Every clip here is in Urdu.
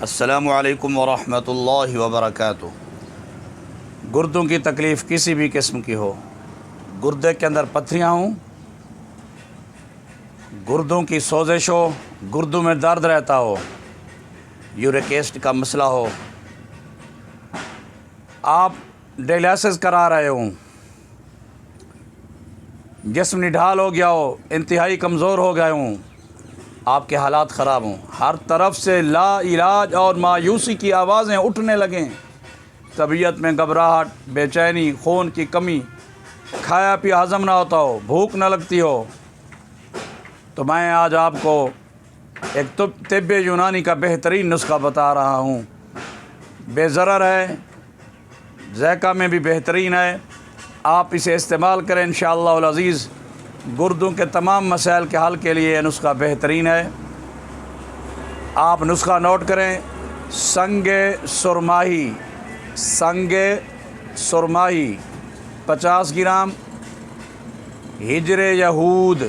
السلام علیکم ورحمۃ اللہ وبرکاتہ۔ گردوں کی تکلیف کسی بھی قسم کی ہو، گردے کے اندر پتھریاں ہوں، گردوں کی سوزش ہو، گردوں میں درد رہتا ہو، یورک ایسڈ کا مسئلہ ہو، آپ ڈائلیسس کرا رہے ہوں، جسم نڈھال ہو گیا ہو، انتہائی کمزور ہو گئے ہوں، آپ کے حالات خراب ہوں، ہر طرف سے لا علاج اور مایوسی کی آوازیں اٹھنے لگیں، طبیعت میں گھبراہٹ، بے چینی، خون کی کمی، کھایا پیا ہضم نہ ہوتا ہو، بھوک نہ لگتی ہو، تو میں آج آپ کو ایک طب یونانی کا بہترین نسخہ بتا رہا ہوں۔ بے ضرر ہے، ذائقہ میں بھی بہترین ہے، آپ اسے استعمال کریں انشاءاللہ العزیز۔ گردوں کے تمام مسائل کے حل کے لیے یہ نسخہ بہترین ہے۔ آپ نسخہ نوٹ کریں: سنگ سرماہی، سنگ سرماہی 50 گرام، ہجر یہود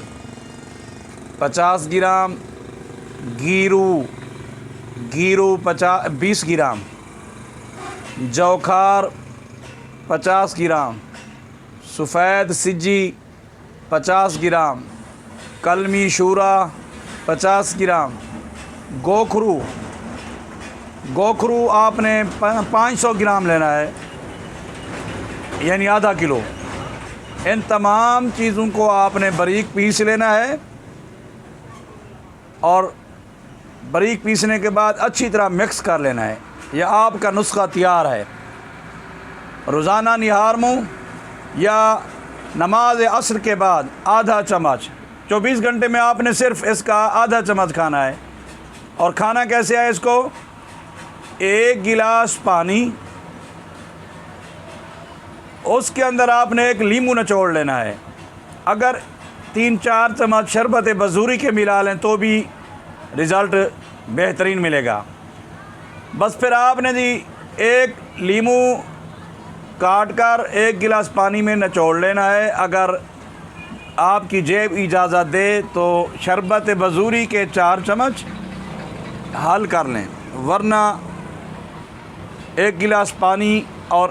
50 گرام، گیرو 20 گرام، جوکھار 50 گرام، سفید سجی 50 گرام، کلمی شورا 50 گرام، گوکھرو آپ نے 500 گرام لینا ہے، یعنی آدھا کلو۔ ان تمام چیزوں کو آپ نے باریک پیس لینا ہے، اور باریک پیسنے کے بعد اچھی طرح مکس کر لینا ہے۔ یہ آپ کا نسخہ تیار ہے۔ روزانہ نہار منہ یا نماز عصر کے بعد آدھا چمچ، 24 گھنٹے میں آپ نے صرف اس کا آدھا چمچ کھانا ہے۔ اور کھانا کیسے ہے اس کو؟ 1 گلاس پانی، اس کے اندر آپ نے 1 لیمو نچوڑ لینا ہے۔ اگر 3-4 چمچ شربت بزوری کے ملا لیں تو بھی رزلٹ بہترین ملے گا۔ بس پھر آپ نے 1 لیمو کاٹ کر 1 گلاس پانی میں نچوڑ لینا ہے۔ اگر آپ کی جیب اجازت دے تو شربت بزوری کے 4 چمچ حل کر لیں، ورنہ 1 گلاس پانی اور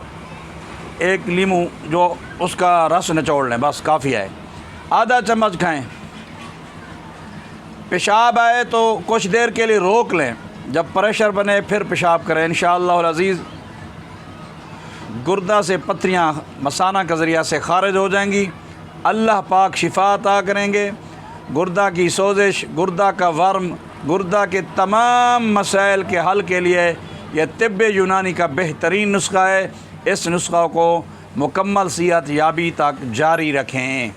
1 لیمو جو اس کا رس نچوڑ لیں، بس کافی ہے۔ آدھا چمچ کھائیں۔ پیشاب آئے تو کچھ دیر کے لیے روک لیں، جب پریشر بنے پھر پیشاب کریں انشاءاللہ العزیز۔ گردہ سے پتھریاں مثانہ کے ذریعہ سے خارج ہو جائیں گی، اللہ پاک شفا عطا کریں گے۔ گردہ کی سوزش، گردہ کا ورم، گردہ کے تمام مسائل کے حل کے لیے یہ طب یونانی کا بہترین نسخہ ہے۔ اس نسخہ کو مکمل صحت یابی تک جاری رکھیں۔